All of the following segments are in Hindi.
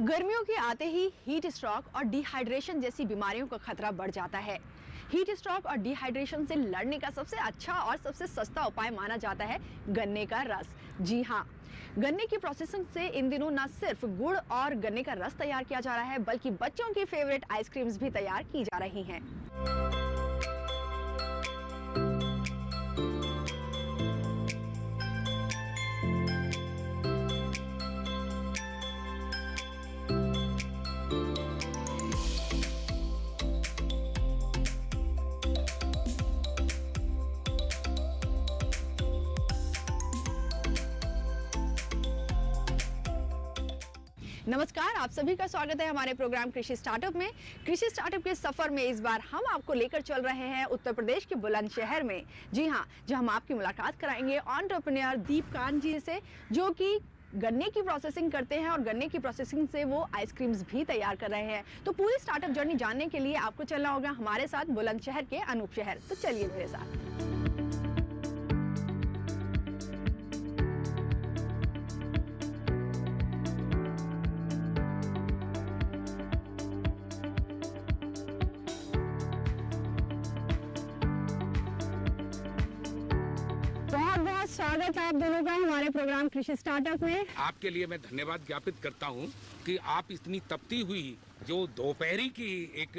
गर्मियों के आते ही हीट स्ट्रोक और डिहाइड्रेशन जैसी बीमारियों का खतरा बढ़ जाता है। हीट स्ट्रोक और डिहाइड्रेशन से लड़ने का सबसे अच्छा और सबसे सस्ता उपाय माना जाता है गन्ने का रस। जी हाँ, गन्ने की प्रोसेसिंग से इन दिनों न सिर्फ गुड़ और गन्ने का रस तैयार किया जा रहा है, बल्कि बच्चों की फेवरेट आइसक्रीम्स भी तैयार की जा रही हैं। नमस्कार, आप सभी का स्वागत है हमारे प्रोग्राम कृषि स्टार्टअप में। कृषि स्टार्टअप के सफर में इस बार हम आपको लेकर चल रहे हैं उत्तर प्रदेश के बुलंदशहर में। जी हाँ, जहां हम आपकी मुलाकात कराएंगे एंटरप्रेन्योर दीपकांत जी से, जो कि गन्ने की प्रोसेसिंग करते हैं और गन्ने की प्रोसेसिंग से वो आइसक्रीम्स भी तैयार कर रहे हैं। तो पूरी स्टार्टअप जर्नी जानने के लिए आपको चलना होगा हमारे साथ बुलंदशहर के अनूप शहर। तो चलिए मेरे साथ। स्वागत है आप दोनों का हमारे प्रोग्राम कृषि स्टार्टअप में। आपके लिए मैं धन्यवाद ज्ञापित करता हूं कि आप इतनी तपती हुई जो दोपहरी की एक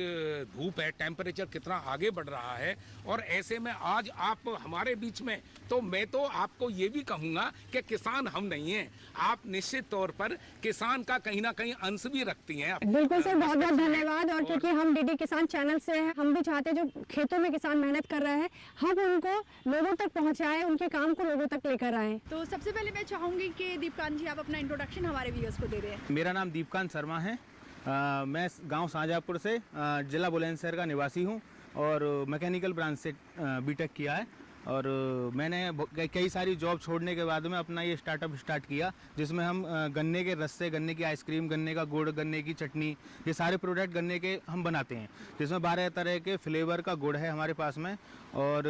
धूप है, टेम्परेचर कितना आगे बढ़ रहा है, और ऐसे में आज आप हमारे बीच में, तो मैं तो आपको ये भी कहूँगा कि किसान हम नहीं हैं, आप निश्चित तौर पर किसान का कहीं ना कहीं अंश भी रखती हैं। बिल्कुल सर, बहुत बहुत धन्यवाद। और क्योंकि हम डीडी किसान चैनल से हैं, हम भी चाहते हैं जो खेतों में किसान मेहनत कर रहे हैं, हम उनको लोगों तक पहुँचाएं, उनके काम को लोगों तक लेकर आए। तो सबसे पहले मैं चाहूँगी कि दीपकांत जी आप अपना इंट्रोडक्शन हमारे व्यूअर्स को दे रहे हैं। मेरा नाम दीपकांत शर्मा है। मैं गांव शाहजहाँपुर से जिला बुलंदशहर का निवासी हूं और मैकेनिकल ब्रांच से बीटेक किया है। और मैंने कई सारी जॉब छोड़ने के बाद में अपना ये स्टार्टअप स्टार्ट किया, जिसमें हम गन्ने के रस से गन्ने की आइसक्रीम, गन्ने का गुड़, गन्ने की चटनी, ये सारे प्रोडक्ट गन्ने के हम बनाते हैं। जिसमें 12 तरह के फ्लेवर का गुड़ है हमारे पास में, और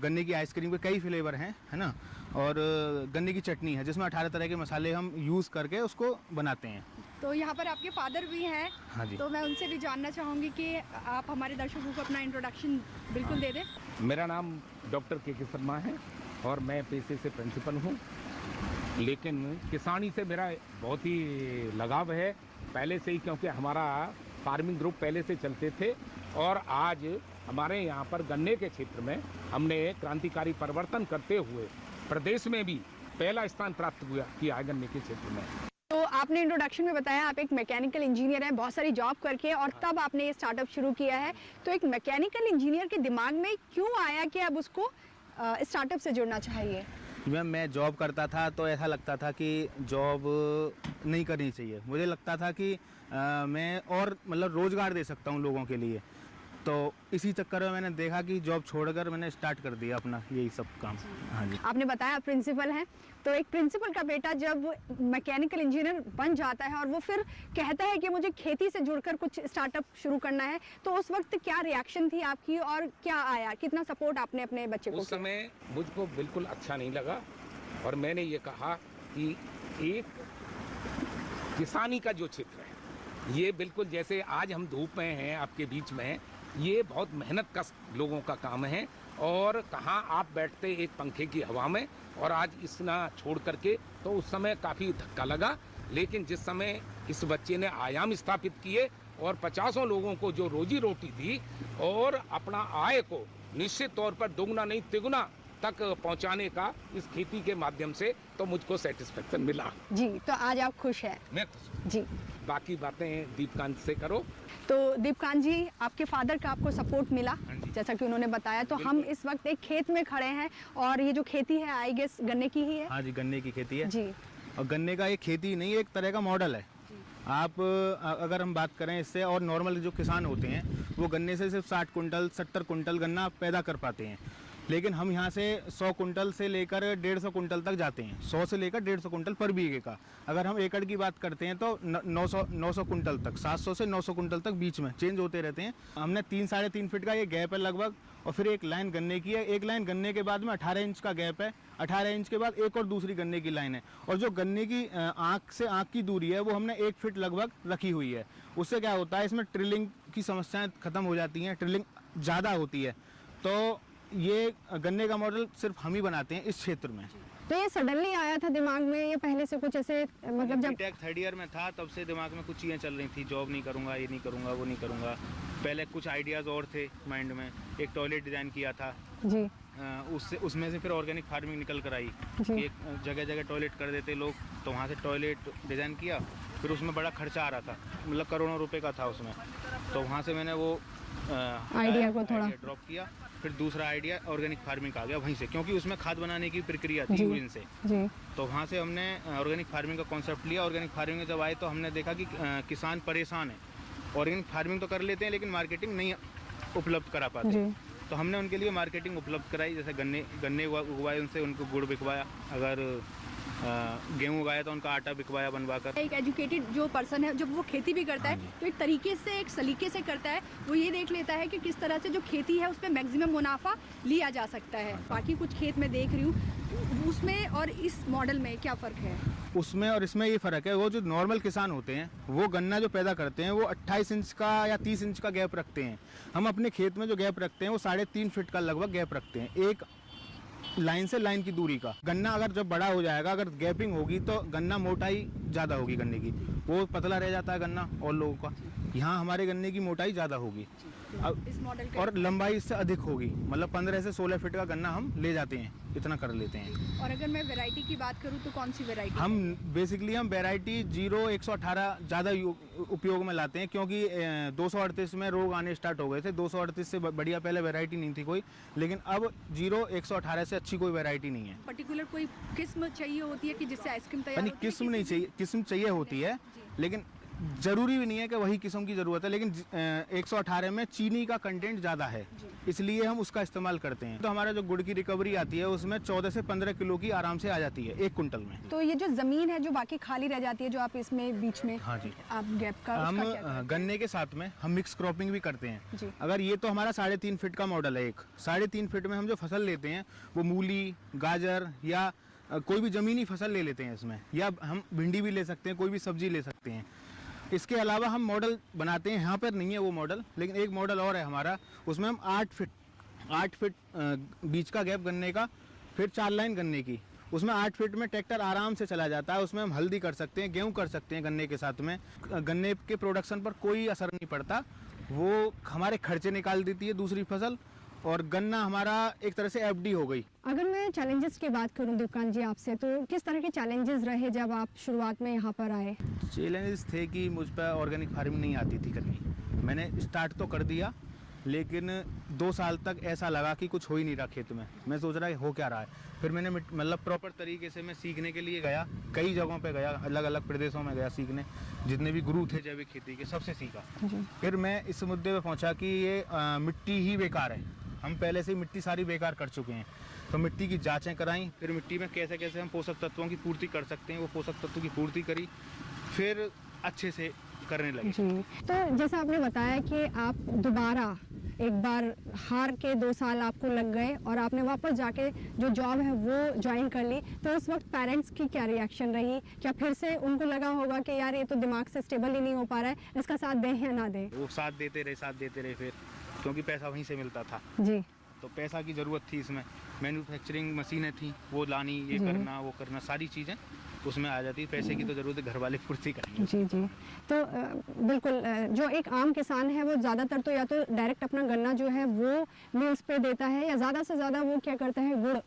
गन्ने की आइसक्रीम के कई फ्लेवर हैं, है ना, और गन्ने की चटनी है जिसमें 18 तरह के मसाले हम यूज़ करके उसको बनाते हैं। तो यहाँ पर आपके फादर भी हैं। हाँ जी। तो मैं उनसे भी जानना चाहूँगी कि आप हमारे दर्शकों को अपना इंट्रोडक्शन बिल्कुल दे दें। मेरा नाम डॉक्टर के शर्मा है और मैं पेशे से प्रिंसिपल हूँ, लेकिन किसानी से मेरा बहुत ही लगाव है पहले से ही, क्योंकि हमारा फार्मिंग ग्रुप पहले से चलते थे, और आज हमारे यहाँ पर गन्ने के क्षेत्र में हमने क्रांतिकारी परिवर्तन करते हुए प्रदेश में भी पहला स्थान प्राप्त किया है गन्ने के क्षेत्र में। तो आपने इंट्रोडक्शन में बताया आप एक मैकेनिकल इंजीनियर हैं, बहुत सारी जॉब करके, और तब आपने ये स्टार्टअप शुरू किया है। तो एक मैकेनिकल इंजीनियर के दिमाग में क्यों आया कि अब उसको स्टार्टअप से जुड़ना चाहिए? मैं जॉब करता था तो ऐसा लगता था कि जॉब नहीं करनी चाहिए। मुझे लगता था कि मैं और मतलब रोज़गार दे सकता हूँ लोगों के लिए। तो इसी चक्कर में मैंने देखा कि जॉब छोड़कर मैंने स्टार्ट कर दिया अपना यही सब काम। हाँ जी। आपने बताया आप प्रिंसिपल हैं, तो एक प्रिंसिपल का बेटा जब मैकेनिकल इंजीनियर बन जाता है और वो फिर कहता है कि मुझे खेती से जुड़कर कुछ स्टार्टअप शुरू करना है, तो उस वक्त क्या रिएक्शन थी आपकी और क्या आया, कितना सपोर्ट आपने अपने बच्चे को? उस समय मुझको बिल्कुल अच्छा नहीं लगा, और मैंने ये कहा कि एक किसानी का जो क्षेत्र है, ये बिल्कुल जैसे आज हम धूप में हैं आपके बीच में, ये बहुत मेहनत का लोगों का काम है, और कहाँ आप बैठते एक पंखे की हवा में, और आज इतना छोड़ करके, तो उस समय काफ़ी धक्का लगा। लेकिन जिस समय इस बच्चे ने आयाम स्थापित किए और 50 लोगों को जो रोजी रोटी दी और अपना आय को निश्चित तौर पर दोगुना नहीं तिगुना तक पहुंचाने का इस खेती के माध्यम से, तो मुझको सेटिस्फेक्शन मिला। जी, तो आज आप खुश हैं? मैं खुश हूं। जी। बाकी बातें दीपकांत से करो। तो दीपकांत जी, आपके फादर का आपको सपोर्ट मिला जैसा कि उन्होंने बताया, तो हम इस वक्त एक खेत में खड़े हैं, और ये जो खेती है आई गेस गन्ने की ही है। हाँ जी, गन्ने की खेती है जी। और गन्ने का एक खेती नहीं, एक तरह का मॉडल है। आप अगर हम बात करें इससे, और नॉर्मल जो किसान होते हैं वो गन्ने से सिर्फ 60 कुंटल 70 कुंटल गन्ना पैदा कर पाते हैं। लेकिन हम यहाँ से 100 कुंटल से लेकर 150 कुंटल तक जाते हैं, 100 से लेकर 150 कुंटल पर बीघे का। अगर हम एकड़ की बात करते हैं तो 900 कुंटल तक, 700 से 900 कुंटल तक बीच में चेंज होते रहते हैं। हमने 3-3.5 फीट का ये गैप है लगभग, और फिर एक लाइन गन्ने की है। एक लाइन गन्ने के बाद में 18 इंच का गैप है, 18 इंच के बाद एक और दूसरी गन्ने की लाइन है। और जो गन्ने की आँख से आँख की दूरी है वो हमने 1 फीट लगभग रखी हुई है। उससे क्या होता है, इसमें ट्रिलिंग की समस्याएं खत्म हो जाती हैं, ट्रिलिंग ज़्यादा होती है। तो ये गन्ने का मॉडल सिर्फ हम ही बनाते हैं इस क्षेत्र में। तो ये सडनली आया था दिमाग में, ये पहले से कुछ ऐसे मतलब जब बीटेक 3rd ईयर में था तब से दिमाग में कुछ चीज़ें चल रही थी, जॉब नहीं करूँगा, ये नहीं करूँगा, वो नहीं करूँगा। पहले कुछ आइडियाज़ और थे माइंड में। एक टॉयलेट डिज़ाइन किया था जी, उसमें से फिर ऑर्गेनिक फार्मिंग निकल कर आई जी। कि एक जगह जगह टॉयलेट कर देते लोग, तो वहाँ से टॉयलेट डिज़ाइन किया। फिर उसमें बड़ा खर्चा आ रहा था, मतलब करोड़ों रुपए का था उसमें। तो वहाँ से मैंने वो आइडिया को थोड़ा ड्रॉप किया। फिर दूसरा आइडिया ऑर्गेनिक फार्मिंग का आ गया वहीं से, क्योंकि उसमें खाद बनाने की प्रक्रिया थी यूरिन से। जी। तो वहाँ से हमने ऑर्गेनिक फार्मिंग का कॉन्सेप्ट लिया। ऑर्गेनिक फार्मिंग में जब आए तो हमने देखा कि किसान परेशान है, ऑर्गेनिक फार्मिंग तो कर लेते हैं लेकिन मार्केटिंग नहीं उपलब्ध करा पाते। जी। तो हमने उनके लिए मार्केटिंग उपलब्ध कराई, जैसे गन्ने उगवाए, उनसे उनको गुड़ बिकवाया, अगर गेहूँ उगाया तो उनका आटा बिकवाया बनवा कर। एक एजुकेटेड जो पर्सन है जब वो खेती भी करता है तो एक तरीके से, एक सलीके से करता है। वो ये देख लेता है कि किस तरह से जो खेती है उसमें मैक्सिमम मुनाफा लिया जा सकता है। बाकी कुछ खेत में देख रही हूँ, उसमें और इस मॉडल में क्या फ़र्क है? उसमें और इसमें ये फ़र्क है, वो जो नॉर्मल किसान होते हैं वो गन्ना जो पैदा करते हैं वो 28 इंच का या 30 इंच का गैप रखते हैं। हम अपने खेत में जो गैप रखते हैं वो 3.5 फीट का लगभग गैप रखते हैं, एक लाइन से लाइन की दूरी का। गन्ना अगर जब बड़ा हो जाएगा, अगर गैपिंग होगी तो गन्ना मोटाई ज़्यादा होगी गन्ने की, वो पतला रह जाता है गन्ना और लोगों का। यहाँ हमारे गन्ने की मोटाई ज़्यादा होगी इस मॉडल का और लंबाई इससे अधिक होगी, मतलब 15 से 16 फीट का गन्ना हम ले जाते हैं, इतना कर लेते हैं। और अगर मैं वैरायटी की बात करूँ तो कौन सी वैरायटी? हम बेसिकली हम वैरायटी 0118 ज़्यादा उपयोग में लाते हैं, क्योंकि 238 में रोग आने स्टार्ट हो गए थे। 238 से बढ़िया पहले वैरायटी नहीं थी कोई, लेकिन अब 0118 से अच्छी कोई वैरायटी नहीं है। पर्टिकुलर कोई किस्म चाहिए होती है कि जिससे आइसक्रीम तैयार यानी होती है? किस्म नहीं चाहिए, किस्म चाहिए होती है, लेकिन ज़रूरी भी नहीं है कि वही किस्म की ज़रूरत है। लेकिन 118 में चीनी का कंटेंट ज़्यादा है, इसलिए हम उसका इस्तेमाल करते हैं। तो हमारा जो गुड़ की रिकवरी आती है उसमें 14 से 15 किलो की आराम से आ जाती है 1 कुंटल में। तो ये जो ज़मीन है जो बाकी खाली रह जाती है, जो आप इसमें बीच में हाँ जी, आप गैप का हम उसका क्या करते हैं? गन्ने के साथ में हम मिक्स क्रॉपिंग भी करते हैं। जी। अगर ये तो हमारा 3.5 फीट का मॉडल है, एक 3.5 फीट में हम जो फसल लेते हैं वो मूली, गाजर या कोई भी ज़मीनी फसल ले लेते हैं इसमें, या हम भिंडी भी ले सकते हैं, कोई भी सब्जी ले सकते हैं। इसके अलावा हम मॉडल बनाते हैं, यहाँ पर नहीं है वो मॉडल, लेकिन एक मॉडल और है हमारा, उसमें हम 8 फीट बीच का गैप गन्ने का, फिर 4 लाइन गन्ने की, उसमें 8 फीट में ट्रैक्टर आराम से चला जाता है। उसमें हम हल्दी कर सकते हैं, गेहूं कर सकते हैं गन्ने के साथ में। गन्ने के प्रोडक्शन पर कोई असर नहीं पड़ता, वो हमारे खर्चे निकाल देती है दूसरी फसल, और गन्ना हमारा एक तरह से एफडी हो गई। अगर मैं चैलेंजेस की बात करूं दुकान जी आपसे, तो किस तरह के चैलेंजेस रहे जब आप शुरुआत में यहाँ पर आए? चैलेंजेस थे कि मुझ पर ऑर्गेनिक फार्मिंग नहीं आती थी करनी। मैंने स्टार्ट तो कर दिया, लेकिन 2 साल तक ऐसा लगा कि कुछ हो ही नहीं रहा खेत में। मैं सोच रहा हो क्या रहा है। फिर मैंने मतलब प्रॉपर तरीके से मैं सीखने के लिए गया, कई जगहों पे गया, अलग अलग प्रदेशों में गया सीखने, जितने भी गुरु थे जैविक खेती के, सबसे सीखा। फिर मैं इस मुद्दे पे पहुंचा कि ये मिट्टी ही बेकार है। हम पहले से ही मिट्टी सारी बेकार कर चुके हैं, तो मिट्टी की जांचें कराई, फिर मिट्टी में कैसे कैसे हम पोषक तत्वों की पूर्ति कर सकते हैं, वो पोषक तत्वों की पूर्ति करी, फिर अच्छे से करने लगे। जी। तो जैसा आपने बताया कि आप दोबारा एक बार हार के 2 साल आपको लग गए और आपने वापस जाके जो जॉब है वो ज्वाइन कर ली, तो उस वक्त पेरेंट्स की क्या रिएक्शन रही? क्या फिर से उनको लगा होगा कि यार ये तो दिमाग से स्टेबल ही नहीं हो पा रहा है, इसका साथ दें या ना दें? वो साथ देते रहे फिर, क्योंकि पैसा वहीं से मिलता था। जी। तो पैसा की ज़रूरत थी इसमें, मैन्युफैक्चरिंग मशीनें थी, वो लानी, ये करना, वो करना, सारी चीज़ें उसमें आ जाती है। पैसे की तो ज़रूरत है, घर वाले पूर्ति करेंगे। जी जी। तो बिल्कुल, जो एक आम किसान है वो ज़्यादातर तो या तो डायरेक्ट अपना गन्ना जो है वो मिल्स पे देता है, या ज़्यादा से ज़्यादा वो क्या करता है, गुड़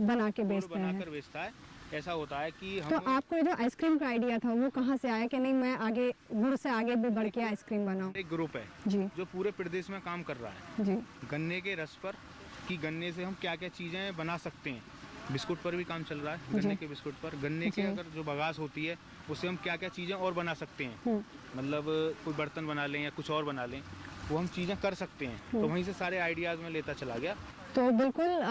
बना के बेचता है। बनाकर बेचता है। ऐसा होता है कि हम तो आपको ये जो आइसक्रीम का आइडिया था वो कहाँ से आया कि नहीं मैं आगे गुड़ से आगे भी बढ़ के आइसक्रीम बनाऊं? एक ग्रुप है जी जो पूरे प्रदेश में काम कर रहा है जी गन्ने के रस पर, कि गन्ने से हम क्या क्या चीज़ें बना सकते हैं। बिस्कुट पर भी काम चल रहा है, गन्ने के बिस्कुट पर। गन्ने के अगर जो बगास होती है उससे हम क्या क्या चीज़ें और बना सकते हैं, मतलब कोई बर्तन बना लें या कुछ और बना लें, वो हम चीज़ें कर सकते हैं। तो वहीं से सारे आइडियाज़ में लेता चला गया। तो बिल्कुल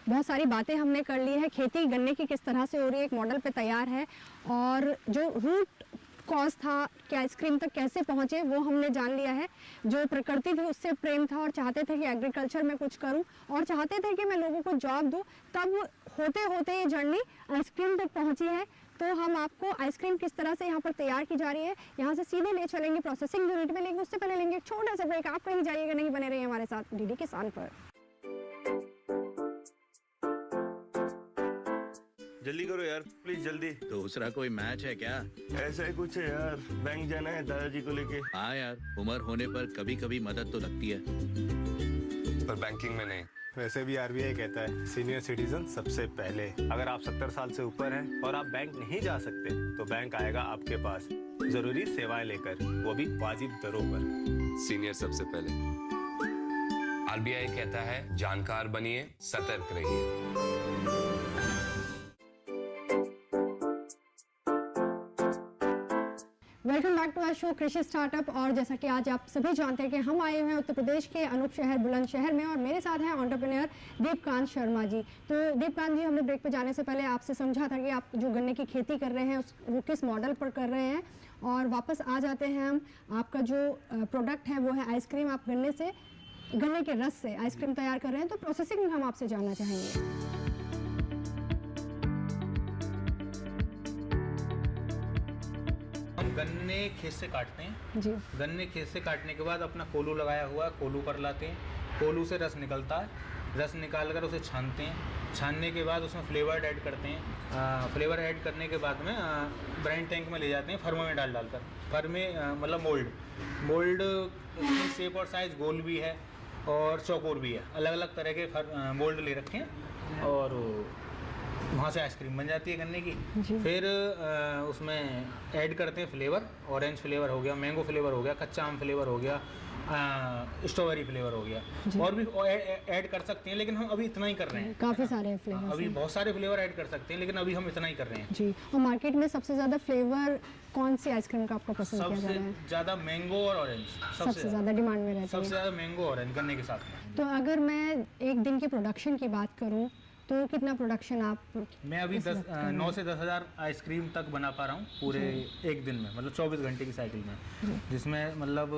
बहुत सारी बातें हमने कर ली है। खेती गन्ने की किस तरह से हो रही है, एक मॉडल पे तैयार है, और जो रूट कॉज था कि आइसक्रीम तक कैसे पहुँचे वो हमने जान लिया है। जो प्रकृति थी उससे प्रेम था और चाहते थे कि एग्रीकल्चर में कुछ करूं और चाहते थे कि मैं लोगों को जॉब दूं। तब होते होते ये जर्नी आइसक्रीम तक पहुंची है। तो हम आपको आइसक्रीम किस तरह से यहाँ पर तैयार की जा रही है यहाँ से सीधे ले चलेंगे प्रोसेसिंग यूनिट में, लेकिन उससे पहले लेंगे एक छोटा सा ब्रेक। आप कहीं जाइएगा नहीं, बने रहिए हमारे साथ डीडी किसान पर। जल्दी करो यार, प्लीज जल्दी। दूसरा कोई मैच है क्या? ऐसा ही कुछ है यार, बैंक जाना है दादाजी को लेके। हाँ यार, उम्र होने पर कभी कभी मदद तो लगती है, पर बैंकिंग में नहीं। वैसे भी आरबीआई कहता है सीनियर सिटीजन सबसे पहले। अगर आप 70 साल से ऊपर हैं और आप बैंक नहीं जा सकते तो बैंक आएगा आपके पास जरूरी सेवाएं लेकर, वो भी वाजिब दरों पर। सीनियर सबसे पहले। आरबीआई कहता है जानकार बनिए, सतर्क रहिए। Welcome back to our show Krishi startup. और जैसा कि आज आप सभी जानते हैं कि हम आए हुए हैं उत्तर प्रदेश के अनूप शहर बुलंदशहर में, और मेरे साथ हैं एंटरप्रेन्योर दीपकांत शर्मा जी। तो दीपकांत जी, हमने ब्रेक पे जाने से पहले आपसे समझा था कि आप जो गन्ने की खेती कर रहे हैं वो किस मॉडल पर कर रहे हैं, और वापस आ जाते हैं हम। आपका जो प्रोडक्ट है वो है आइसक्रीम। आप गन्ने के रस से आइसक्रीम तैयार कर रहे हैं, तो प्रोसेसिंग हम आपसे जानना चाहेंगे। हम गन्ने खेत से काटते हैं जी। गन्ने खेत से काटने के बाद अपना कोलू लगाया हुआ है, कोलू पर लाते हैं। कोलू से रस निकलता है, रस निकाल कर उसे छानते हैं। छानने के बाद उसमें फ्लेवर ऐड करते हैं। फ्लेवर ऐड करने के बाद में ब्रांड टैंक में ले जाते हैं, फर्म में डालकर। फर्म में मतलब मोल्ड की शेप और साइज़ गोल भी है और चौकोर भी है। अलग अलग तरह के मोल्ड ले रखे हैं और वहाँ से आइसक्रीम बन जाती है गन्ने की। फिर उसमें ऐड करते हैं फ्लेवर। ऑरेंज फ्लेवर हो गया, मैंगो फ्लेवर हो गया, कच्चा आम फ्लेवर हो गया, स्ट्रॉबेरी फ्लेवर हो गया, और भी ऐड कर सकते हैं, लेकिन हम अभी इतना ही कर रहे हैं। काफ़ी सारे फ्लेवर, अभी बहुत सारे फ्लेवर ऐड कर सकते हैं, लेकिन अभी हम इतना ही कर रहे हैं जी। और मार्केट में सबसे ज़्यादा फ्लेवर कौन सी आइसक्रीम का आपको पसंद किया जा रहा है? सबसे ज़्यादा मैंगो और ऑरेंज सबसे ज़्यादा डिमांड में रहती है। सबसे ज़्यादा मैंगो और ऑरेंज गन्ने के साथ में। तो अगर मैं एक दिन की प्रोडक्शन की बात करूं तो कितना प्रोडक्शन आप? मैं अभी 9 से 10 हज़ार आइसक्रीम तक बना पा रहा हूँ पूरे एक दिन में, मतलब 24 घंटे की साइकिल में, जिसमें मतलब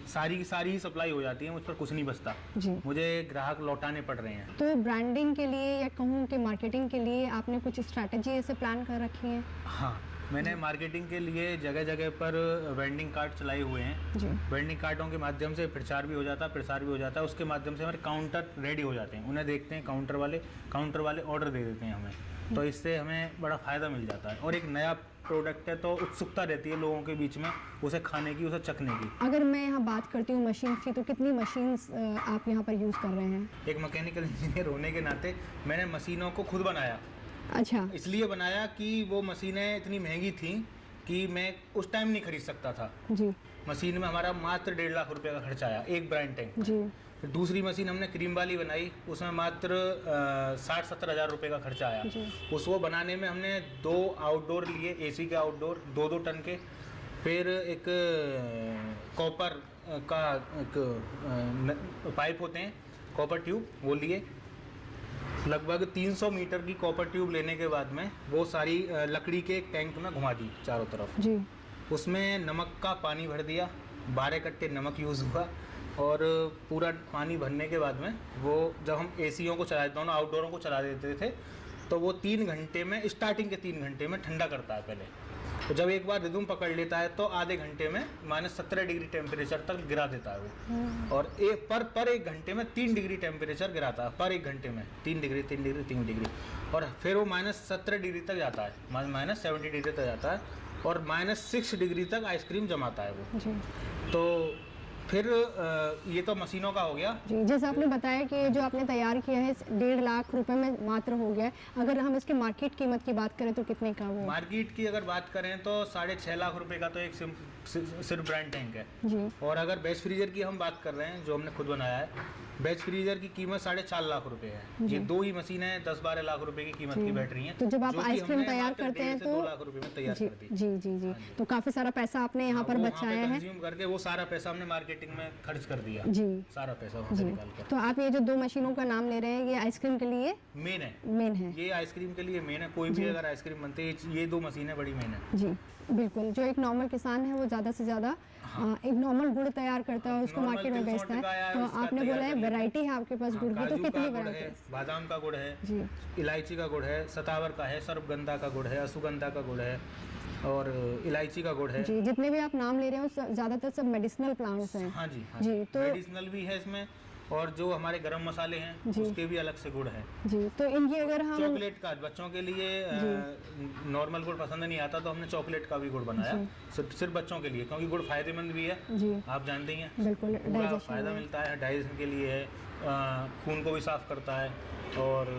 सारी ही सप्लाई हो जाती है, मुझ पर कुछ नहीं बचता जी। मुझे ग्राहक लौटाने पड़ रहे हैं। तो ब्रांडिंग के लिए या कहूँ कि मार्केटिंग के लिए आपने कुछ स्ट्रैटेजी ऐसे प्लान कर रखी है? हाँ, मैंने मार्केटिंग के लिए जगह जगह पर वेंडिंग कार्ड चलाए हुए हैं जी। वेंडिंग कार्डों के माध्यम से प्रसार भी हो जाता है, उसके माध्यम से हमारे काउंटर रेडी हो जाते हैं। उन्हें देखते हैं काउंटर वाले ऑर्डर दे देते हैं हमें, तो इससे हमें बड़ा फ़ायदा मिल जाता है। और एक नया प्रोडक्ट है तो उत्सुकता रहती है लोगों के बीच में उसे खाने की, उसे चखने की। अगर मैं यहाँ बात करती हूँ मशीन की, तो कितनी मशीन्स आप यहाँ पर यूज़ कर रहे हैं? एक मैकेनिकल इंजीनियर होने के नाते मैंने मशीनों को खुद बनाया। अच्छा। इसलिए बनाया कि वो मशीनें इतनी महंगी थी कि मैं उस टाइम नहीं खरीद सकता था जी। मशीन में हमारा मात्र 1.5 लाख रुपए का खर्चा आया एक ब्रांड टैंक। जी। फिर दूसरी मशीन हमने क्रीम वाली बनाई, उसमें मात्र 60-70 हज़ार रुपये का खर्चा आया। उसको बनाने में हमने 2 आउटडोर लिए, एसी के आउटडोर 2-2 टन के। फिर एक कॉपर का एक पाइप होते हैं, कॉपर ट्यूब, वो लिए। लगभग 300 मीटर की कॉपर ट्यूब लेने के बाद में वो सारी लकड़ी के एक टैंक में घुमा दी चारों तरफ जी। उसमें नमक का पानी भर दिया, 12 कट्टे नमक यूज़ हुआ। और पूरा पानी भरने के बाद में वो जब हम एसीओं को चला दोनों आउटडोरों को चला देते थे तो वो 3 घंटे में, स्टार्टिंग के 3 घंटे में ठंडा करता है पहले। तो जब एक बार रिदम पकड़ लेता है तो आधे घंटे में -17 डिग्री टेम्परेचर तक गिरा देता है वो। और पर एक घंटे में 3 डिग्री टेम्परेचर गिराता है, पर एक घंटे में 3 डिग्री 3 डिग्री 3 डिग्री। और फिर वो -17 डिग्री तक जाता है, -70 डिग्री तक जाता है, और -6 डिग्री तक आइसक्रीम जमाता है वो जी। तो फिर ये तो मशीनों का हो गया जी। जैसे आपने बताया कि जो आपने तैयार किया है 1.5 लाख रुपए में मात्र हो गया है। अगर हम इसके मार्केट कीमत की बात करें तो कितने का वो? मार्केट की अगर बात करें तो 6.5 लाख रुपए का तो एक सिर्फ ब्रांड टैंक है जी। और अगर बेस्ट फ्रीजर की हम बात कर रहे हैं जो हमने खुद बनाया है बैच फ्रीजर की कीमत 4.5 लाख रुपए है। ये 2 ही मशीनें 10-12 लाख रुपए की कीमत की बैठ रही हैं। तो जब आप जो कि आइसक्रीम हमने तैयार मात्र करते हैं 1.5 से तो 2 लाख रुपए में तैयार जी कर दी। जी जी जी, तो काफी सारा पैसा आपने यहाँ पर वो बचाया है। कंज्यूम करके वो सारा पैसा हमने मार्केटिंग में खर्च कर दिया। जी सारा पैसा वहाँ से निकाल कर। तो आप ये जो 2 मशीनों का नाम ले रहे हैं, ये आइसक्रीम के लिए मेन है, मेन है। ये आइसक्रीम के लिए मेन है। कोई भी अगर आइसक्रीम बनते हैं ये 2 मशीनें बड़ी मेन है। जी बिल्कुल, जो एक नॉर्मल किसान है वो ज़्यादा से ज़्यादा एक नॉर्मल गुड़ तैयार करता है और उसको नॉर्मल मार्केट में तिलसौंठ बेचता का है। या तो इसका आपने तैयार बोला है कर लिया। वैरायटी है आपके पास गुड़ की, तो काजू कितनी का गुड़ वैरायटी है, है? बादाम का गुड़ है, जी इलायची का गुड़ है, सतावर का है, सर्पगंधा का गुड़ है, अश्वगंधा का गुड़ है और इलायची का गुड़ है। जी, जितने भी आप नाम ले रहे हो ज़्यादातर सब मेडिसिनल प्लांट्स हैं। हाँ जी, हाँ जी, तो मेडिसिनल भी है इसमें, और जो हमारे गरम मसाले हैं जी। उसके भी अलग से गुड़ है। जी, तो इनकी अगर हम चॉकलेट का बच्चों के लिए नॉर्मल गुड़ पसंद नहीं आता तो हमने चॉकलेट का भी गुड़ बनाया, सिर्फ बच्चों के लिए, क्योंकि गुड़ फायदेमंद भी है। जी आप जानते ही हैं, बिल्कुल पूरा डाइजेशन फायदा मिलता है, डाइजेशन के लिए है, खून को भी साफ करता है और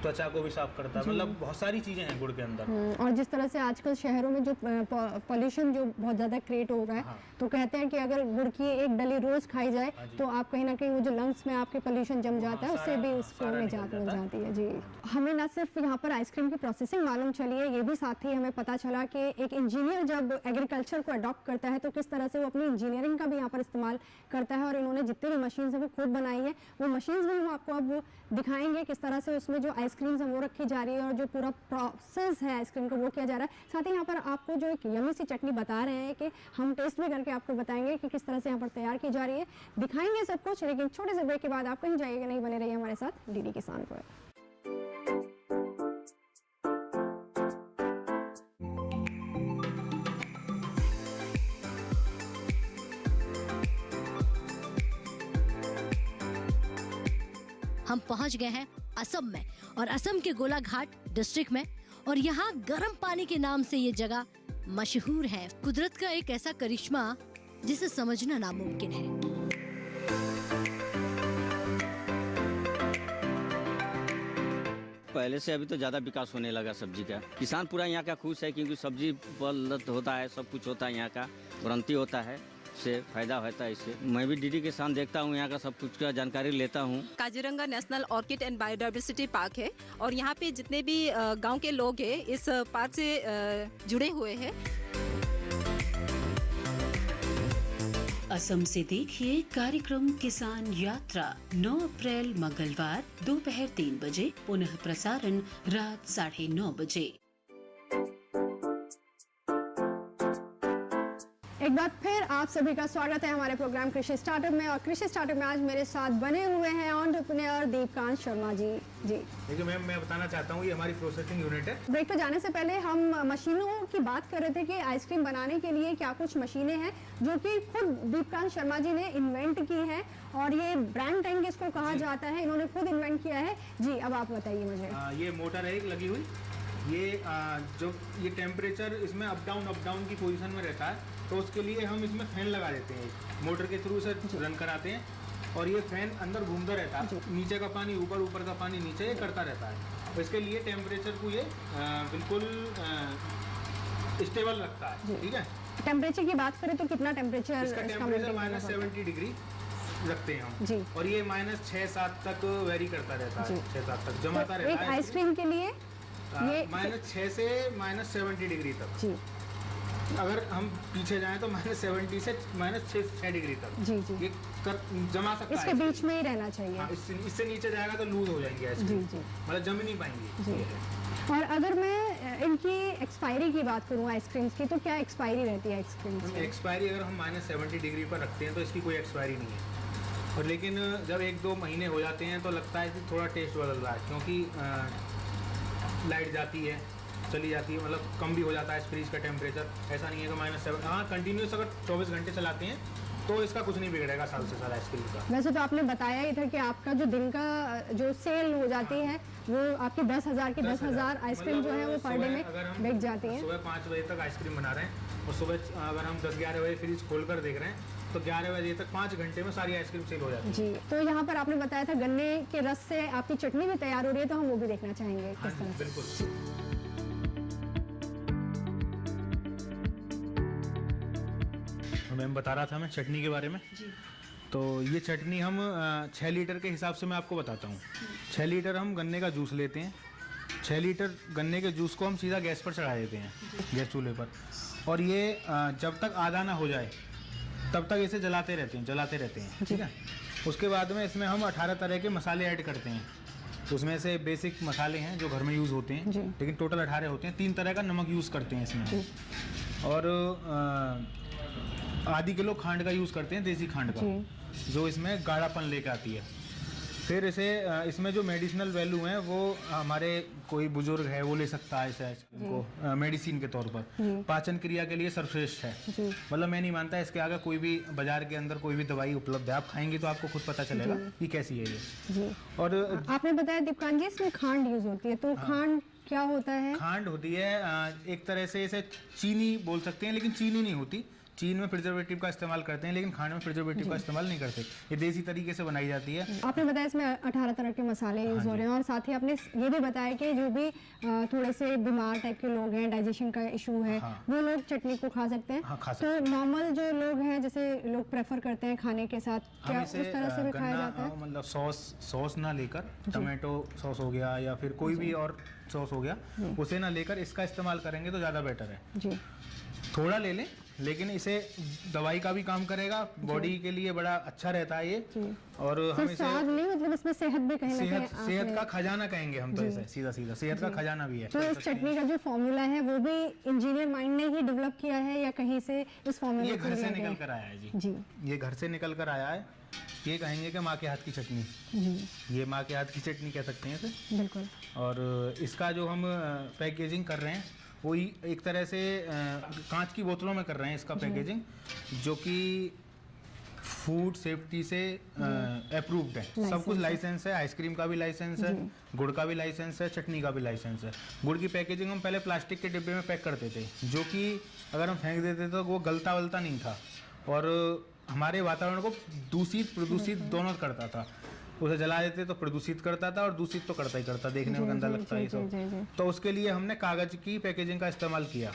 त्वचा को भी साफ करता है। मतलब बहुत सारी चीजें हैं गुड़ के अंदर। और जिस तरह से आजकल शहरों में जो पॉल्यूशन जो बहुत ज़्यादा क्रिएट हो रहा है, तो कहते हैं कि अगर गुड़ की एक डली रोज खाई जाए तो आप कहीं ना कहीं वो जो लंग्स में आपके पॉल्यूशन जम जाता है उससे भी उसको निजात मिल जाती है। जी, हमें न सिर्फ यहाँ पर आइसक्रीम की प्रोसेसिंग मालूम चली है, ये भी साथ ही हमें पता चला कि एक इंजीनियर जब एग्रीकल्चर को अडॉप्ट करता है तो किस तरह से वो अपनी इंजीनियरिंग का भी यहाँ पर इस्तेमाल करता है। और इन्होंने जितनी भी मशीन्स हैं वो खुद बनाई है, वो मशीन्स भी हम आपको अब दिखाएंगे किस तरह से उसमें जो आइसक्रीम्स हैं वो रखी जा रही है और जो पूरा प्रोसेस है आइसक्रीम का वो किया जा रहा है। साथ ही यहाँ पर आपको जो एक यम्मी सी चटनी बता रहे हैं कि हम टेस्ट भी करके आपको बताएंगे कि किस तरह से यहाँ पर तैयार की जा रही है, दिखाएंगे सब कुछ। लेकिन छोटे से ब्रेक के बाद आप कहीं जाइएगा नहीं, बने रहिए हमारे साथ डीडी किसान पर। हम पहुंच गए हैं असम में, और असम के गोलाघाट डिस्ट्रिक्ट में, और यहाँ गर्म पानी के नाम से ये जगह मशहूर है। कुदरत का एक ऐसा करिश्मा जिसे समझना नामुमकिन है। पहले से अभी तो ज़्यादा विकास होने लगा सब्जी का। किसान पूरा यहाँ का खुश है क्योंकि सब्जी उपलब्ध होता है, सब कुछ होता है, यहाँ का तुरंत होता है, से फायदा होता है। इससे मैं भी डीडी किसान देखता हूँ, यहाँ का सब कुछ का जानकारी लेता हूँ। Kaziranga national orchid and biodiversity park है और यहाँ पे जितने भी गांव के लोग हैं इस पार्क से जुड़े हुए हैं। असम से देखिए कार्यक्रम किसान यात्रा 9 अप्रैल मंगलवार दोपहर 3 बजे, पुनः प्रसारण रात 9:30 बजे। एक बार फिर आप सभी का स्वागत है हमारे प्रोग्राम कृषि स्टार्टअप में। और कृषि स्टार्टअप में आज मेरे साथ बने हुए हैं एंटरप्रेन्योर दीपकांत शर्मा जी। जी देखिए मैम, मैं बताना चाहता हूँ ये हमारी प्रोसेसिंग यूनिट है। ब्रेक पे जाने से पहले हम मशीनों की बात कर रहे थे कि आइसक्रीम बनाने के लिए क्या कुछ मशीनें हैं जो कि खुद दीपकांत शर्मा जी ने इन्वेंट की है, और ये ब्रांड टैंक इसको कहा जाता है, इन्होंने खुद इन्वेंट किया है। जी अब आप बताइए मुझे। ये मोटर है एक लगी हुई, ये जो ये टेम्परेचर इसमें अप डाउन की पोजीशन में रहता है, तो उसके लिए हम इसमें फैन लगा देते हैं, मोटर के थ्रू से रन कराते हैं, और ये फैन अंदर घूमता रहता है, नीचे का पानी ऊपर, ऊपर का पानी नीचे, ये करता रहता है। तो इसके लिए टेम्परेचर को ये बिल्कुल स्टेबल रखता है। ठीक है, टेम्परेचर की बात करें तो कितना टेम्परेचर? इसका टेम्परेचर -70 डिग्री रखते हैं हम जी, और ये -6-7 तक वेरी करता रहता है, 6-7 तक जमाता रहता है। एक आइसक्रीम के लिए ये -6 से -70 डिग्री तक जी, अगर हम पीछे जाएं तो -70 से -6 डिग्री तक जी जी ये जमा सकता है। इसके बीच में ही रहना चाहिए। हाँ, इससे नीचे जाएगा तो लूज हो जाएंगे जी जी, मतलब जम नहीं पाएंगे जी। और अगर मैं इनकी एक्सपायरी की बात करूँ आइसक्रीम्स की, तो क्या एक्सपायरी रहती है आइसक्रीम्स की? एक्सपायरी अगर हम -70 डिग्री पर रखते हैं तो इसकी कोई एक्सपायरी नहीं है। और लेकिन जब 1-2 महीने हो जाते हैं तो लगता है कि थोड़ा टेस्ट बदल रहा है, क्योंकि लाइट जाती है, चली जाती है, मतलब कम भी हो जाता है फ्रीज का टेम्परेचर। ऐसा नहीं है कि -7, हाँ कंटिन्यूस अगर 24 घंटे चलाते हैं तो इसका कुछ नहीं बिगड़ेगा साल से साल आइसक्रीम का। वैसे तो आपने बताया ही था कि आपका जो दिन का जो सेल हो जाती है वो आपकी 10,000 की 10,000 आइसक्रीम जो है वो पर डे में बिक जाती है। सुबह 5 बजे तक आइसक्रीम बना रहे हैं और सुबह अगर हम 10-11 बजे फ्रीज खोल कर देख रहे हैं तो 11 बजे तक 5 घंटे में सारी आइसक्रीम सेल हो जाती है। जी, तो यहाँ पर आपने बताया था गन्ने के रस से आपकी चटनी भी तैयार हो रही है, तो हम वो भी देखना चाहेंगे किस तरह से। बिल्कुल। मैम बता रहा था मैं चटनी के बारे में। तो ये चटनी हम 6 लीटर के हिसाब से मैं आपको बताता हूँ। 6 लीटर हम गन्ने का जूस लेते हैं। 6 लीटर गन्ने के जूस को हम सीधा गैस पर चढ़ा देते हैं, गैस चूल्हे पर, और ये जब तक आधा ना हो जाए तब तक इसे जलाते रहते हैं, ठीक है। उसके बाद में इसमें हम 18 तरह के मसाले ऐड करते हैं। उसमें से बेसिक मसाले हैं जो घर में यूज़ होते हैं, लेकिन टोटल 18 होते हैं। 3 तरह का नमक यूज़ करते हैं इसमें, और आधी किलो खांड का यूज़ करते हैं, देसी खांड का, जो इसमें गाढ़ापन लेके आती है। फिर इसे इसमें जो मेडिसिनल वैल्यू हैं वो हमारे कोई बुजुर्ग है वो ले सकता है इसे को मेडिसिन के तौर पर। पाचन क्रिया के लिए सर्वश्रेष्ठ है। मतलब मैं नहीं मानता इसके आगे कोई भी बाजार के अंदर कोई भी दवाई उपलब्ध है। आप खाएंगे तो आपको खुद पता चलेगा कि कैसी है ये। और आपने बताया दीपकांत जी इसमें खांड यूज होती है, तो खांड क्या होता है? खांड होती है एक तरह से इसे चीनी बोल सकते हैं, लेकिन चीनी नहीं होती। चीन में प्रिजर्वेटिव का इस्तेमाल करते हैं, लेकिन खाने में प्रिजर्वेटिव का इस्तेमाल नहीं करते। ये देसी तरीके से बनाई जाती है। आपने बताया इसमें 18 तरह के मसाले यूज हो रहे हैं, और साथ ही आपने ये भी बताया कि जो भी थोड़े से बीमार टाइप के लोग हैं, डाइजेशन का इशू है, वो लोग चटनी को खा सकते हैं। तो नॉर्मल जो लोग हैं, जैसे लोग प्रेफर करते हैं खाने के साथ, क्या उस तरह से भी खाया जाता है? मतलब सॉस ना लेकर, टमाटो सॉस हो गया या फिर कोई भी और सॉस हो गया, उसे ना लेकर इसका इस्तेमाल करेंगे तो ज़्यादा बेटर है जी। थोड़ा ले लें, लेकिन इसे दवाई का भी काम करेगा, बॉडी के लिए बड़ा अच्छा रहता है ये। और हम इसे स्वाद नहीं, मतलब इसमें सेहत भी कहीं ना कहीं, सेहत का खजाना कहेंगे हम तो इसे, सीधा सेहत का खजाना भी है। तो इस चटनी का जो फॉर्मूला है वो भी इंजीनियर माइंड ने ही डेवलप किया है या कहीं से इस फॉर्मूला ये घर से निकल कर आया है जी। ये घर से निकल कर आया है। ये कहेंगे कि माँ के हाथ की चटनी, ये माँ के हाथ की चटनी कह सकते हैं इसे, बिल्कुल। और इसका जो हम पैकेजिंग कर रहे हैं वही एक तरह से कांच की बोतलों में कर रहे हैं इसका पैकेजिंग, जो कि फूड सेफ्टी से अप्रूव्ड है। सब कुछ लाइसेंस है। आइसक्रीम का भी लाइसेंस है, गुड़ का भी लाइसेंस है, चटनी का भी लाइसेंस है। गुड़ की पैकेजिंग हम पहले प्लास्टिक के डिब्बे में पैक करते थे, जो कि अगर हम फेंक देते तो वो गलता वलता नहीं था और हमारे वातावरण को दूषित प्रदूषित दोनों करता था। उसे जला देते तो प्रदूषित करता था और दूषित तो करता ही करता, देखने में गंदा लगता है सब। तो उसके लिए हमने कागज़ की पैकेजिंग का इस्तेमाल किया।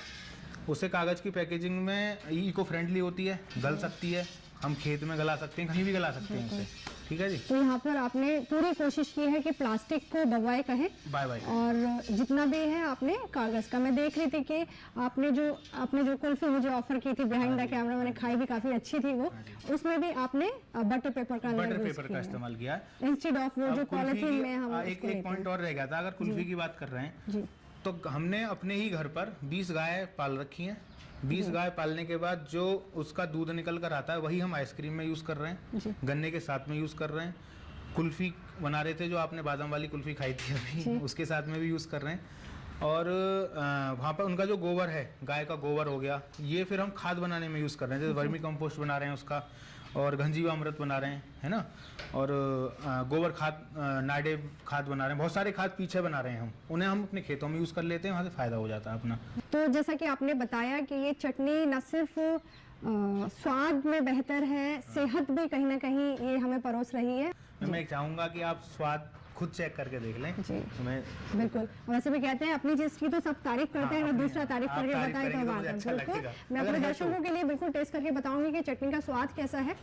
उससे कागज़ की पैकेजिंग में इको फ्रेंडली होती है, गल सकती है, हम खेत में गला सकते हैं, कहीं भी गला सकते हैं उसे, ठीक है जी। तो यहाँ पर आपने पूरी कोशिश की है कि प्लास्टिक को बाय कहें, बाय, और जितना भी है आपने कागज़ का। मैं देख रही थी कि आपने जो कुल्फी मुझे ऑफर की थी बिहाइंड द कैमरा, मैंने खाई भी, काफ़ी अच्छी थी वो। उसमें भी आपने बटर पेपर का इस्तेमाल किया इंस्टेड ऑफ वो जो पॉलिथीन में हम। एक पॉइंट और रह गया था, अगर कुल्फी की बात कर रहे हैं तो हमने अपने ही घर पर 20 गाय पाल रखी हैं। 20 गाय पालने के बाद जो उसका दूध निकल कर आता है वही हम आइसक्रीम में यूज़ कर रहे हैं, गन्ने के साथ में यूज़ कर रहे हैं। कुल्फ़ी बना रहे थे, जो आपने बादाम वाली कुल्फ़ी खाई थी अभी, उसके साथ में भी यूज़ कर रहे हैं। और वहाँ पर उनका जो गोबर है, गाय का गोबर हो गया, ये फिर हम खाद बनाने में यूज़ कर रहे हैं। जैसे वर्मी कंपोस्ट बना रहे हैं उसका, और घनजीवामृत बना रहे हैं, है ना, और गोबर खाद, नाइडेव खाद बना रहे हैं। बहुत सारे खाद पीछे बना रहे हैं हम, उन्हें हम अपने खेतों में यूज़ कर लेते हैं, वहाँ से फ़ायदा हो जाता है अपना। तो जैसा कि आपने बताया कि ये चटनी न सिर्फ स्वाद में बेहतर है, सेहत भी कहीं ना कहीं ये हमें परोस रही है। मैं चाहूँगा कि आप स्वाद खुद चेक करके देख लें जी। बिल्कुल, वैसे भी कहते हैं अपनी चीज़ की तो सब तारीफ करते हैं, दूसरा तारीफ करके बताएं तो बात है। बिल्कुल, मैं अपने दर्शकों के लिए बिल्कुल टेस्ट करके बताऊंगी कि चटनी का स्वाद कैसा है।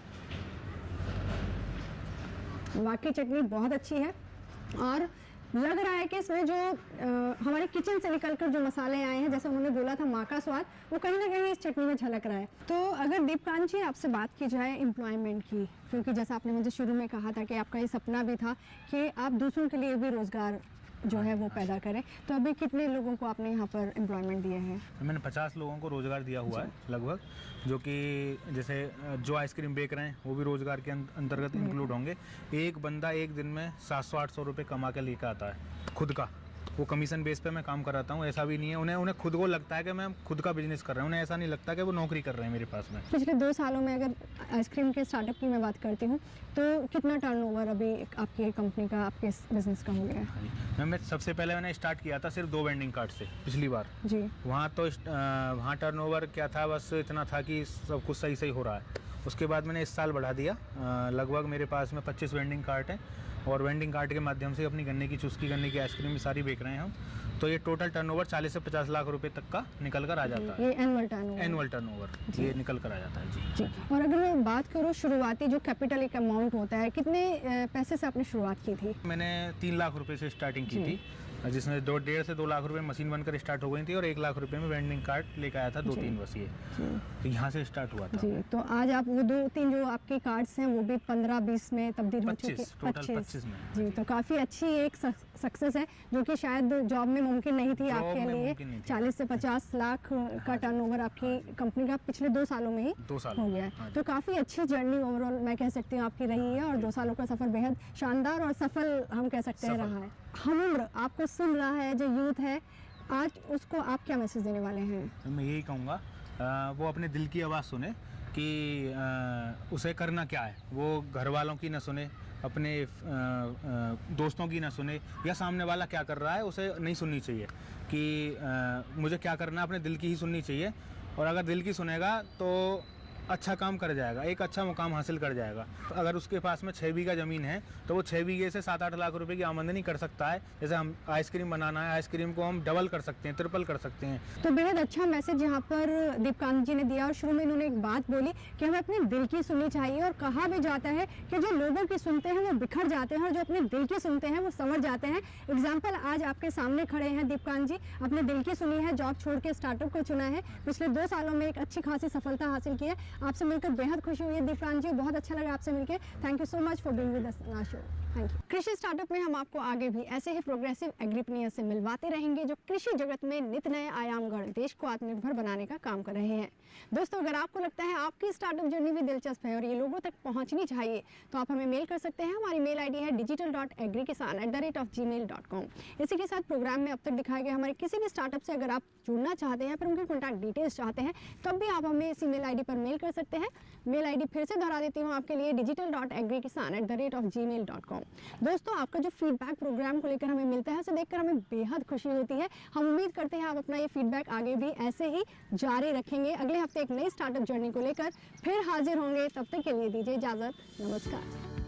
वाकई चटनी बहुत अच्छी है, और लग रहा है कि इसमें जो हमारे किचन से निकलकर जो मसाले आए हैं, जैसे उन्होंने बोला था माँ का स्वाद, वो कहीं ना कहीं इस चटनी में झलक रहा है। तो अगर दीपकांत जी आपसे बात की जाए एम्प्लॉयमेंट की, क्योंकि जैसा आपने मुझे शुरू में कहा था कि आपका ये सपना भी था कि आप दूसरों के लिए भी रोज़गार जो है वो पैदा करें, तो अभी कितने लोगों को आपने यहाँ पर एम्प्लॉयमेंट दिए हैं? मैंने 50 लोगों को रोज़गार दिया हुआ है लगभग, जो कि जैसे जो आइसक्रीम बेच रहे हैं वो भी रोज़गार के अंतर्गत इंक्लूड होंगे। एक बंदा एक दिन में 700-800 रुपये कमा के लेकर आता है खुद का। वो कमीशन बेस पे मैं काम कराता हूँ, ऐसा भी नहीं है। उन्हें खुद को लगता है कि मैं खुद का बिजनेस कर रहा हूँ, उन्हें ऐसा नहीं लगता कि वो नौकरी कर रहे हैं मेरे पास में। पिछले 2 सालों में अगर आइसक्रीम के स्टार्टअप की मैं बात करती हूँ तो कितना टर्नओवर अभी आपकी कंपनी का, आपके बिजनेस का हो गया है? मैं सबसे पहले मैंने स्टार्ट किया था सिर्फ 2 वेंडिंग कार्ड से पिछली बार जी। वहाँ टर्नओवर क्या था, बस इतना था कि सब कुछ सही हो रहा है। उसके बाद मैंने इस साल बढ़ा दिया। लगभग मेरे पास में 25 वेंडिंग कार्ट हैं और वेंडिंग कार्ट के माध्यम से अपनी गन्ने की चुस्की, गन्ने की आइसक्रीम सारी बेच रहे हैं हम। तो ये टोटल टर्नओवर 40 से 50 लाख रुपए तक का निकल कर आ जाता है। ये एनुअल टर्नओवर, एनुअल टर्नओवर ये निकल कर आ जाता है जी। और अगर मैं बात करूँ शुरुआती जो कैपिटल एक अमाउंट होता है, कितने पैसे से आपने शुरुआत की थी? मैंने 3 लाख रुपए से स्टार्टिंग की थी, जिसमें 1.5 से 2 लाख रुपए मशीन बनकर स्टार्ट हो गई थी और 1 लाख रुपए में वेंडिंग कार्ट लेकर आया था 2-3 बस ये। तो यहाँ से स्टार्ट हुआ था जी। तो आज आप वो 2-3 जो आपके कार्ड्स हैं वो भी 15-20 में तब्दील हो चुके? 25 में जी। तो काफ़ी अच्छी एक सक्सेस है जो कि शायद जॉब में मुमकिन नहीं थी आपके लिए। 40 से 50 लाख का टर्नओवर आपकी कंपनी का पिछले 2 सालों में ही हो गया है। तो काफ़ी अच्छी जर्नी ओवरऑल मैं कह सकती हूँ आपकी रही है और 2 सालों का सफ़र बेहद शानदार और सफल हम कह सकते हैं रहा है। हम उम्र आपको सुन रहा है जो यूथ है आज, उसको आप क्या मैसेज देने वाले हैं? मैं यही कहूँगा वो अपने दिल की आवाज़ सुने कि उसे करना क्या है। वो घर वालों की ना सुने, अपने दोस्तों की ना सुने, या सामने वाला क्या कर रहा है उसे नहीं सुननी चाहिए कि मुझे क्या करना है, अपने दिल की ही सुननी चाहिए। और अगर दिल की सुनेगा तो अच्छा काम कर जाएगा, एक अच्छा मुकाम हासिल कर जाएगा। तो अगर उसके पास में 6 बीघा ज़मीन है तो वो 6 बीघे से 7-8 लाख रुपए की आमदनी कर सकता है। जैसे हम आइसक्रीम बनाना है, आइसक्रीम को हम डबल कर सकते हैं, ट्रिपल कर सकते हैं। तो बेहद अच्छा मैसेज यहाँ पर दीपकांत जी ने दिया और शुरू में इन्होंने एक बात बोली कि हमें अपने दिल की सुननी चाहिए। और कहा भी जाता है कि जो लोगों की सुनते हैं वो बिखर जाते हैं और जो अपने दिल की सुनते हैं वो संवर जाते हैं। एग्जाम्पल आज आपके सामने खड़े हैं दीपकांत जी, अपने दिल की सुनी है, जॉब छोड़ के स्टार्टअप को चुना है, पिछले 2 सालों में एक अच्छी खासी सफलता हासिल की है। आपसे मिलकर बेहद खुशी हुई है दीपकांत जी, बहुत अच्छा लगा आपसे मिलकर। Thank you so much for being with us on our show. Thank you. Krishi startup में हम आपको आगे भी ऐसे ही प्रोग्रेसिव एग्रीप्रेन्योर से मिलवाते रहेंगे जो कृषि जगत में नित नए आयाम गढ़ देश को आत्मनिर्भर बनाने का काम कर रहे हैं। दोस्तों, अगर आपको लगता है आपकी स्टार्टअप जर्नी भी दिलचस्प है और ये लोगों तक पहुंचनी चाहिए तो आप हमें मेल कर सकते हैं। हमारी मेल आईडी है digital.agrikisan@gmail.com। इसी के साथ प्रोग्राम में अब तक दिखाए गए हमारे किसी भी स्टार्टअप से अगर आप जुड़ना चाहते हैं, फिर उनके कॉन्टैक्ट डिटेल्स चाहते हैं, तब भी आप हमें इसी मेल आईडी पर मेल कर सकते हैं। मेल आईडी फिर से दोहरा देती हूँ आपके लिए, digital.agrikisan@gmail.com। दोस्तों, आपका जो फीडबैक प्रोग्राम को लेकर हमें मिलता है उसे देखकर हमें बेहद खुशी होती है। हम उम्मीद करते हैं आप अपना ये फीडबैक आगे भी ऐसे ही जारी रखेंगे। अगले हफ्ते एक नई स्टार्टअप जर्नी को लेकर फिर हाजिर होंगे, तब तक के लिए दीजिए इजाज़त, नमस्कार।